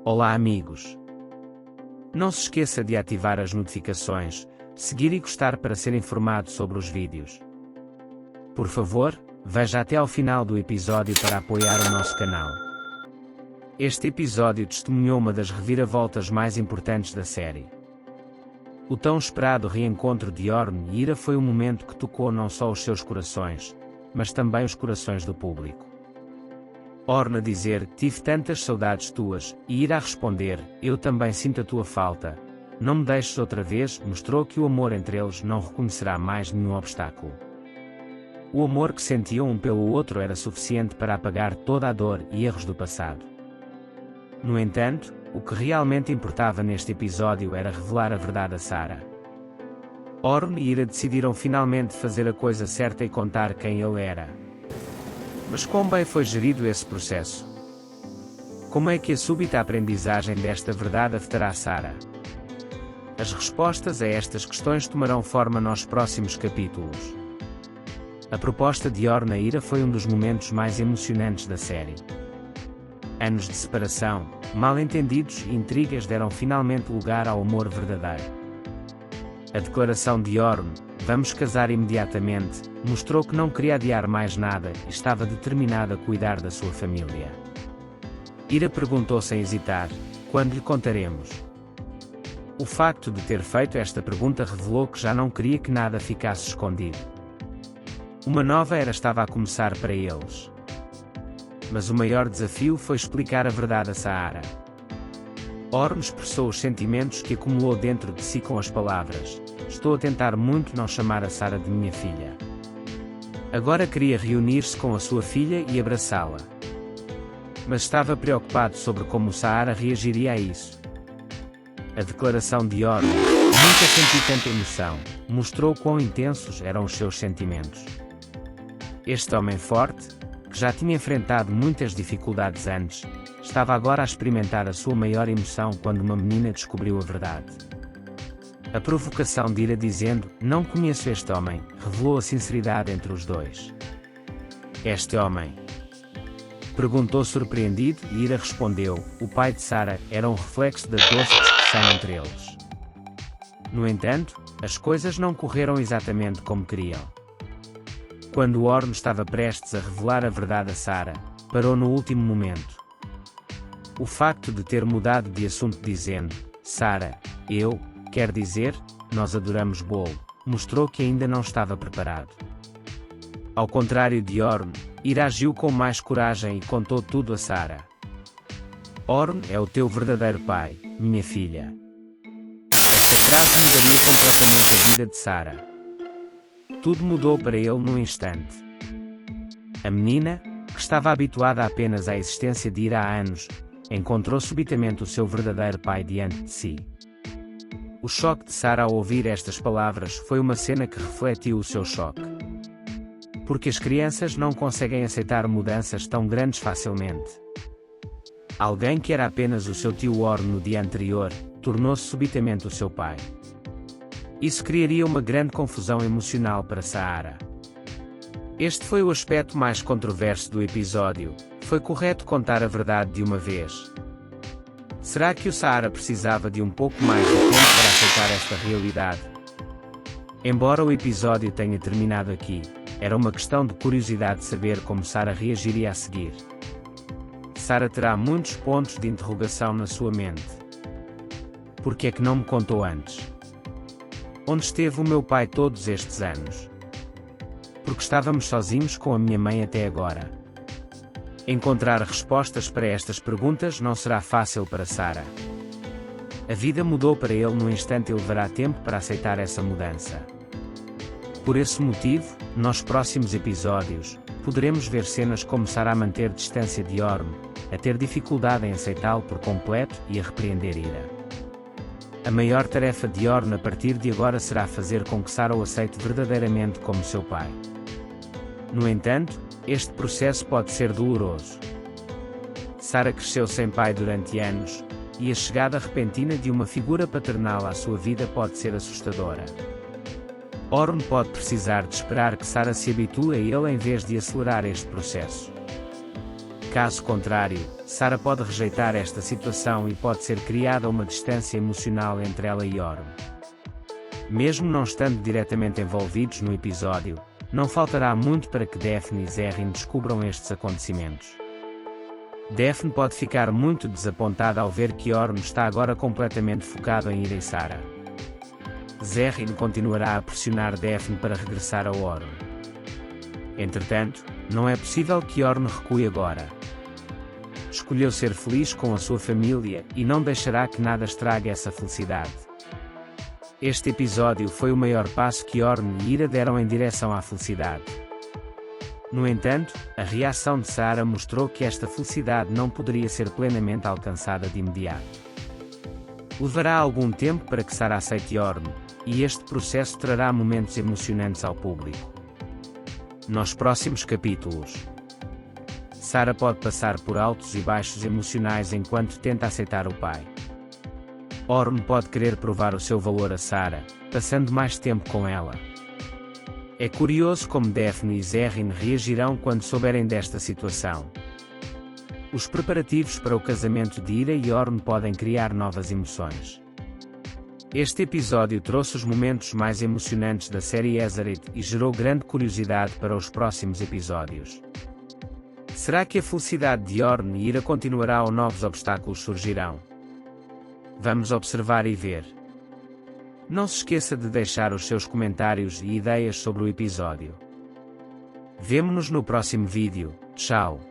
Olá amigos! Não se esqueça de ativar as notificações, seguir e gostar para ser informado sobre os vídeos. Por favor, veja até ao final do episódio para apoiar o nosso canal. Este episódio testemunhou uma das reviravoltas mais importantes da série. O tão esperado reencontro de Orn e Ira foi um momento que tocou não só os seus corações, mas também os corações do público. Orn a dizer, tive tantas saudades tuas, e Ira a responder, eu também sinto a tua falta, não me deixes outra vez, mostrou que o amor entre eles não reconhecerá mais nenhum obstáculo. O amor que sentiam um pelo outro era suficiente para apagar toda a dor e erros do passado. No entanto, o que realmente importava neste episódio era revelar a verdade a Sarah. Orn e Ira decidiram finalmente fazer a coisa certa e contar quem ele era. Mas quão bem foi gerido esse processo? Como é que a súbita aprendizagem desta verdade afetará Sarah? As respostas a estas questões tomarão forma nos próximos capítulos. A proposta de Orn a Ira foi um dos momentos mais emocionantes da série. Anos de separação, mal-entendidos e intrigas deram finalmente lugar ao amor verdadeiro. A declaração de Orn, vamos casar imediatamente, mostrou que não queria adiar mais nada e estava determinada a cuidar da sua família. Ira perguntou sem hesitar, quando lhe contaremos? O facto de ter feito esta pergunta revelou que já não queria que nada ficasse escondido. Uma nova era estava a começar para eles. Mas o maior desafio foi explicar a verdade a Sarah. Orn expressou os sentimentos que acumulou dentro de si com as palavras, estou a tentar muito não chamar a Sarah de minha filha. Agora queria reunir-se com a sua filha e abraçá-la. Mas estava preocupado sobre como Sarah reagiria a isso. A declaração de Orn, nunca senti tanta emoção, mostrou quão intensos eram os seus sentimentos. Este homem forte, que já tinha enfrentado muitas dificuldades antes, estava agora a experimentar a sua maior emoção quando uma menina descobriu a verdade. A provocação de Ira dizendo, não conheço este homem, revelou a sinceridade entre os dois. Este homem? Perguntou surpreendido e Ira respondeu, o pai de Sarah era um reflexo da doce discussão entre eles. No entanto, as coisas não correram exatamente como queriam. Quando Orn estava prestes a revelar a verdade a Sarah, parou no último momento. O facto de ter mudado de assunto dizendo, Sarah, quer dizer, nós adoramos bolo, mostrou que ainda não estava preparado. Ao contrário de Orn, Ira agiu com mais coragem e contou tudo a Sarah. Orn é o teu verdadeiro pai, minha filha. Esta frase mudaria completamente a vida de Sarah. Tudo mudou para ele num instante. A menina, que estava habituada apenas à existência de Ira há anos, encontrou subitamente o seu verdadeiro pai diante de si. O choque de Sarah ao ouvir estas palavras foi uma cena que refletiu o seu choque. Porque as crianças não conseguem aceitar mudanças tão grandes facilmente. Alguém que era apenas o seu tio Orn no dia anterior, tornou-se subitamente o seu pai. Isso criaria uma grande confusão emocional para Sarah. Este foi o aspecto mais controverso do episódio. Foi correto contar a verdade de uma vez? Será que o Sarah precisava de um pouco mais de tempo para aceitar esta realidade? Embora o episódio tenha terminado aqui, era uma questão de curiosidade de saber como Sarah reagiria a seguir. Sarah terá muitos pontos de interrogação na sua mente. Por que é que não me contou antes? Onde esteve o meu pai todos estes anos? Porque estávamos sozinhos com a minha mãe até agora. Encontrar respostas para estas perguntas não será fácil para Sarah. A vida mudou para ele num instante e levará tempo para aceitar essa mudança. Por esse motivo, nos próximos episódios, poderemos ver cenas como Sarah a manter distância de Orn, a ter dificuldade em aceitá-lo por completo e a repreender Ira. A maior tarefa de Orn a partir de agora será fazer com que Sarah o aceite verdadeiramente como seu pai. No entanto, este processo pode ser doloroso. Sarah cresceu sem pai durante anos, e a chegada repentina de uma figura paternal à sua vida pode ser assustadora. Orn pode precisar de esperar que Sarah se habitue a ele em vez de acelerar este processo. Caso contrário, Sarah pode rejeitar esta situação e pode ser criada uma distância emocional entre ela e Orm. Mesmo não estando diretamente envolvidos no episódio, não faltará muito para que Daphne e Zerrin descubram estes acontecimentos. Daphne pode ficar muito desapontada ao ver que Orm está agora completamente focado em ir a Sarah. Zerrin continuará a pressionar Daphne para regressar a Orm. Entretanto, não é possível que Orm recue agora. Escolheu ser feliz com a sua família e não deixará que nada estrague essa felicidade. Este episódio foi o maior passo que Orm e Ira deram em direção à felicidade. No entanto, a reação de Sarah mostrou que esta felicidade não poderia ser plenamente alcançada de imediato. Levará algum tempo para que Sarah aceite Orm, e este processo trará momentos emocionantes ao público. Nos próximos capítulos, Sarah pode passar por altos e baixos emocionais enquanto tenta aceitar o pai. Orm pode querer provar o seu valor a Sarah, passando mais tempo com ela. É curioso como Daphne e Zerrin reagirão quando souberem desta situação. Os preparativos para o casamento de Ira e Orm podem criar novas emoções. Este episódio trouxe os momentos mais emocionantes da série Azeroth e gerou grande curiosidade para os próximos episódios. Será que a felicidade de Orm e Ira continuará ou novos obstáculos surgirão? Vamos observar e ver. Não se esqueça de deixar os seus comentários e ideias sobre o episódio. Vemo-nos no próximo vídeo. Tchau!